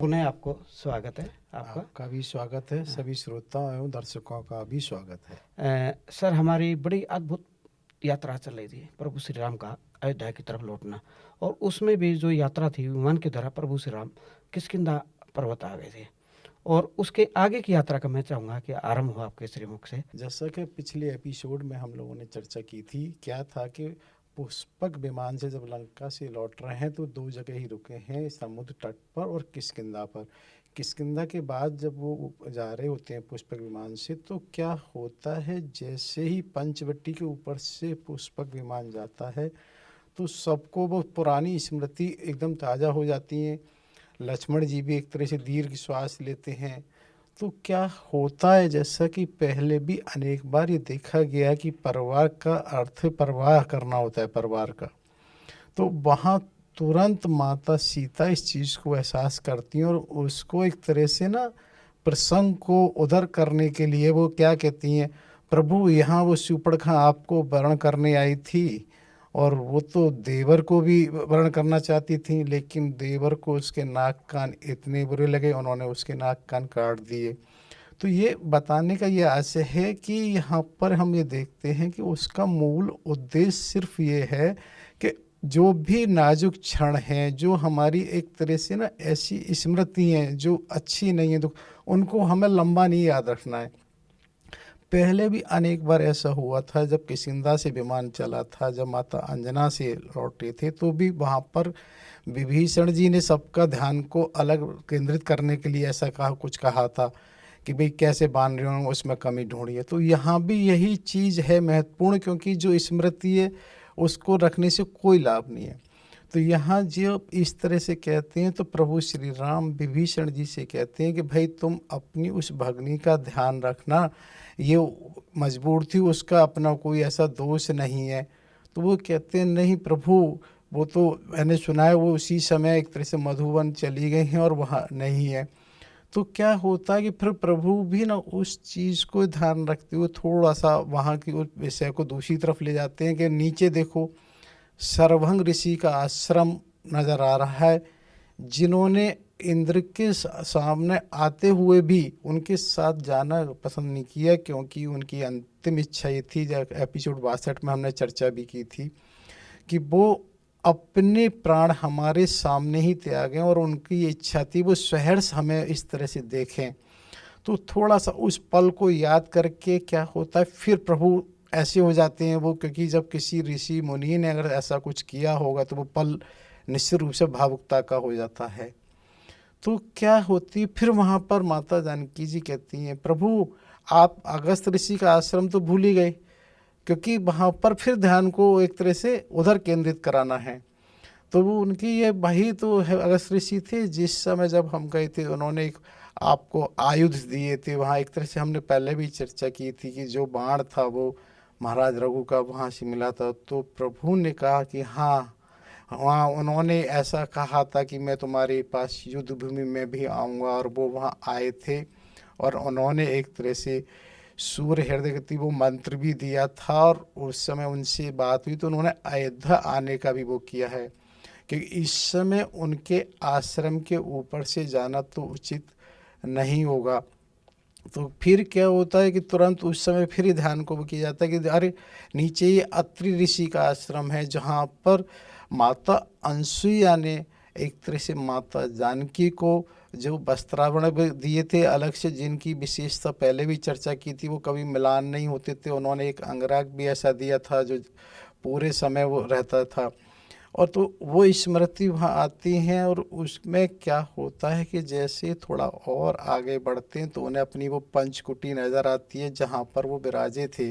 पुनः आपको स्वागत है आपका। आपका भी स्वागत है, सभी श्रोताओं एवं दर्शकों का भी स्वागत है। सर, हमारी बड़ी अद्भुत यात्रा चल रही थी प्रभु श्री राम का अयोध्या की तरफ लौटना, और उसमें भी जो यात्रा थी विमान की तरह प्रभु श्री राम किष्किंधा पर्वत आ गए थे, और उसके आगे की यात्रा का मैं चाहूँगा कि आरंभ हो आपके श्रीमुख से। जैसा कि पिछले एपिसोड में हम लोगों ने चर्चा की थी, क्या था कि पुष्पक विमान से जब लंका से लौट रहे हैं तो दो जगह ही रुके हैं, समुद्र तट पर और किष्किंधा पर। किष्किंधा के बाद जब वो जा रहे होते हैं पुष्पक विमान से, तो क्या होता है, जैसे ही पंचवटी के ऊपर से पुष्पक विमान जाता है तो सबको वो पुरानी स्मृति एकदम ताज़ा हो जाती हैं। लक्ष्मण जी भी एक तरह से दीर्घ श्वास लेते हैं। तो क्या होता है, जैसा कि पहले भी अनेक बार ये देखा गया कि परिवार का अर्थ परवाह करना होता है परिवार का, तो वहाँ तुरंत माता सीता इस चीज़ को एहसास करती हैं और उसको एक तरह से ना प्रसंग को उधर करने के लिए वो क्या कहती हैं, प्रभु यहाँ वो शूर्पणखा आपको वर्ण करने आई थी और वो तो देवर को भी वर्ण करना चाहती थी, लेकिन देवर को उसके नाक कान इतने बुरे लगे, उन्होंने उसके नाक कान काट दिए। तो ये बताने का ये आशय है कि यहाँ पर हम ये देखते हैं कि उसका मूल उद्देश्य सिर्फ ये है कि जो भी नाजुक क्षण हैं, जो हमारी एक तरह से ना ऐसी स्मृति हैं जो अच्छी नहीं है, तो उनको हमें लंबा नहीं याद रखना है। पहले भी अनेक बार ऐसा हुआ था, जब किष्किंधा से विमान चला था, जब माता अंजना से लौटे थे, तो भी वहाँ पर विभीषण जी ने सबका ध्यान को अलग केंद्रित करने के लिए ऐसा कुछ कहा था कि भाई कैसे बान रहे हो, उसमें कमी ढूंढिए। तो यहाँ भी यही चीज़ है महत्वपूर्ण, क्योंकि जो स्मृति है उसको रखने से कोई लाभ नहीं है। तो यहाँ जो इस तरह से कहते हैं, तो प्रभु श्री राम विभीषण जी से कहते हैं कि भाई तुम अपनी उस भगनी का ध्यान रखना, ये मजबूर थी, उसका अपना कोई ऐसा दोष नहीं है। तो वो कहते हैं नहीं प्रभु, वो तो मैंने सुना है वो उसी समय एक तरह से मधुवन चली गई हैं और वहाँ नहीं है। तो क्या होता है कि फिर प्रभु भी ना उस चीज़ को ध्यान रखते हुए थोड़ा सा वहाँ की उस विषय को दूसरी तरफ ले जाते हैं कि नीचे देखो सरभंग ऋषि का आश्रम नजर आ रहा है, जिन्होंने इंद्र के सामने आते हुए भी उनके साथ जाना पसंद नहीं किया, क्योंकि उनकी अंतिम इच्छा ये थी, जब एपिसोड 62 में हमने चर्चा भी की थी, कि वो अपने प्राण हमारे सामने ही त्यागें और उनकी ये इच्छा थी वो सहर्ष हमें इस तरह से देखें। तो थोड़ा सा उस पल को याद करके क्या होता है, फिर प्रभु ऐसे हो जाते हैं वो, क्योंकि जब किसी ऋषि मुनि ने अगर ऐसा कुछ किया होगा तो वो पल निश्चित रूप से भावुकता का हो जाता है। तो क्या होती फिर वहाँ पर माता जानकी जी कहती हैं, प्रभु आप अगस्त ऋषि का आश्रम तो भूल ही गए, क्योंकि वहाँ पर फिर ध्यान को एक तरह से उधर केंद्रित कराना है। तो वो उनकी ये वही तो है, अगस्त ऋषि थे, जिस समय जब हम गए थे उन्होंने एक आपको आयुध दिए थे। वहाँ एक तरह से हमने पहले भी चर्चा की थी कि जो बाण था वो महाराज रघु का वहाँ से मिला था। तो प्रभु ने कहा कि हाँ, वहाँ उन्होंने ऐसा कहा था कि मैं तुम्हारे पास युद्ध भूमि में भी आऊँगा, और वो वहाँ आए थे और उन्होंने एक तरह से सूर्य हृदय गति वो मंत्र भी दिया था, और उस समय उनसे बात हुई तो उन्होंने अयोध्या आने का भी वो किया है, क्योंकि इस समय उनके आश्रम के ऊपर से जाना तो उचित नहीं होगा। तो फिर क्या होता है कि तुरंत उस समय फिर ध्यान को किया जाता है कि अरे नीचे ये अत्रि ऋषि का आश्रम है, जहाँ पर माता अनसुईया ने एक तरह से माता जानकी को जो वस्त्रावरण दिए थे अलग से, जिनकी विशेषता पहले भी चर्चा की थी, वो कभी मिलान नहीं होते थे। उन्होंने एक अंगराग भी ऐसा दिया था जो पूरे समय वो रहता था, और तो वो स्मृति वहाँ आती हैं। और उसमें क्या होता है कि जैसे थोड़ा और आगे बढ़ते हैं तो उन्हें अपनी वो पंचकुटी नज़र आती है, जहाँ पर वो विराजे थे।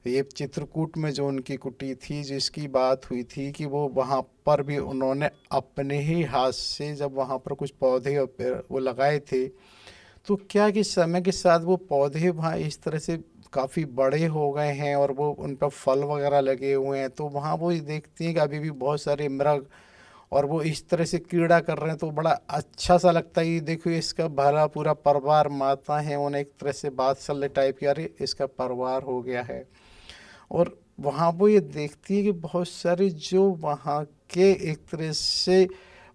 ये चित्रकूट में जो उनकी कुटी थी, जिसकी बात हुई थी कि वो वहाँ पर भी उन्होंने अपने ही हाथ से जब वहाँ पर कुछ पौधे वो लगाए थे, तो क्या कि समय के साथ वो पौधे वहाँ इस तरह से काफ़ी बड़े हो गए हैं और वो उन पर फल वगैरह लगे हुए हैं। तो वहाँ वो देखती हैं कि अभी भी बहुत सारे मृग और वो इस तरह से कीड़ा कर रहे हैं, तो बड़ा अच्छा सा लगता है। ये देखो इसका भरा पूरा परिवार, माता है उन्हें एक तरह से बात्सल्य टाइप की, अरे इसका परिवार हो गया है। और वहाँ वो ये देखती है कि बहुत सारे जो वहाँ के एक तरह से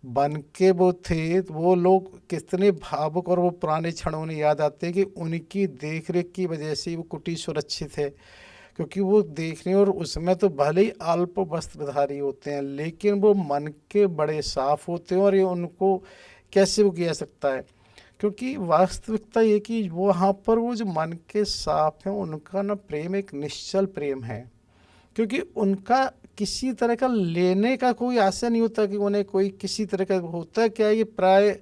बन के वो थे, तो वो लोग कितने भावुक और वो पुराने क्षण उन्हें याद आते हैं कि उनकी देख रेख की वजह से वो कुटीर सुरक्षित है। क्योंकि वो देखने और उसमें तो भले ही अल्प वस्त्रधारी होते हैं, लेकिन वो मन के बड़े साफ होते हैं, और ये उनको कैसे वो किया जा सकता है, क्योंकि वास्तविकता ये कि वो वहाँ पर वो जो मन के साफ हैं उनका ना प्रेम एक निश्चल प्रेम है। क्योंकि उनका किसी तरह का लेने का कोई आशा नहीं होता कि उन्हें कोई किसी तरह का होता क्या है, ये प्राय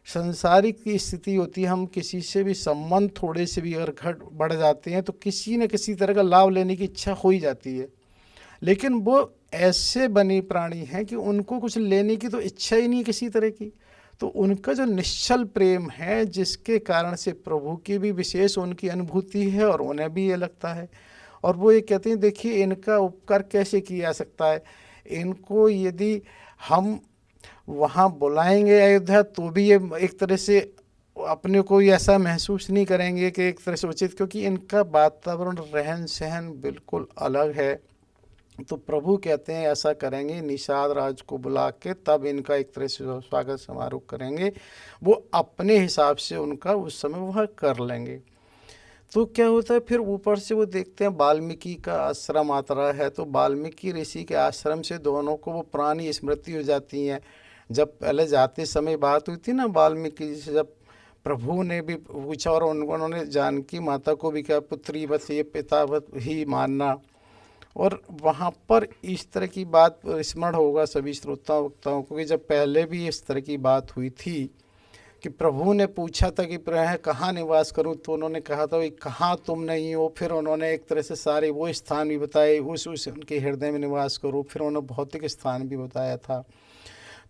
संसारिक की स्थिति होती है। हम किसी से भी संबंध थोड़े से भी अगर घट बढ़ जाते हैं तो किसी न किसी तरह का लाभ लेने की इच्छा हो ही जाती है। लेकिन वो ऐसे बने प्राणी हैं कि उनको कुछ लेने की तो इच्छा ही नहीं किसी तरह की। तो उनका जो निश्चल प्रेम है, जिसके कारण से प्रभु की भी विशेष उनकी अनुभूति है और उन्हें भी ये लगता है। और वो ये कहते हैं, देखिए इनका उपकार कैसे किया जा सकता है। इनको यदि हम वहाँ बुलाएंगे अयोध्या तो भी ये एक तरह से अपने को ऐसा महसूस नहीं करेंगे कि एक तरह से उचित, क्योंकि इनका वातावरण रहन सहन बिल्कुल अलग है। तो प्रभु कहते हैं ऐसा करेंगे, निषाद राज को बुला के तब इनका एक तरह से स्वागत समारोह करेंगे। वो अपने हिसाब से उनका उस समय वह कर लेंगे। तो क्या होता है फिर ऊपर से वो देखते हैं वाल्मीकि का आश्रम आता रहा है, तो वाल्मीकि ऋषि के आश्रम से दोनों को वो पुरानी स्मृति हो जाती है। जब पहले जाते समय बात हुई थी ना वाल्मीकि से, जब प्रभु ने भी पूछा और उन्होंने जानकी माता को भी कहा पुत्री बस ये पितावत ही मानना। और वहाँ पर इस तरह की बात स्मरण होगा सभी श्रोताओं वक्ताओं को कि जब पहले भी इस तरह की बात हुई थी कि प्रभु ने पूछा था कि मैं कहाँ निवास करूं, तो उन्होंने कहा था भाई कहाँ तुम नहीं हो। फिर उन्होंने एक तरह से सारे वो स्थान भी बताए, उस उनके हृदय में निवास करो। फिर उन्होंने भौतिक स्थान भी बताया था।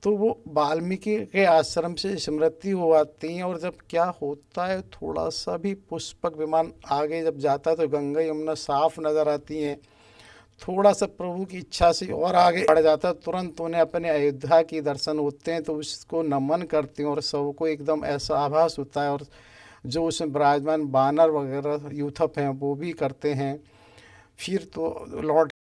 तो वो वाल्मीकि के आश्रम से स्मृति हो आती हैं। और जब क्या होता है, थोड़ा सा भी पुष्पक विमान आगे जब जाता है तो गंगा यमुना साफ नज़र आती हैं। थोड़ा सा प्रभु की इच्छा से और आगे बढ़ जाता है, तुरंत उन्हें अपने अयोध्या के दर्शन होते हैं। तो उसको नमन करते हैं और सबको एकदम ऐसा आभास होता है। और जो उसमें विराजमान बानर वगैरह यूथप हैं वो भी करते हैं। फिर तो लौट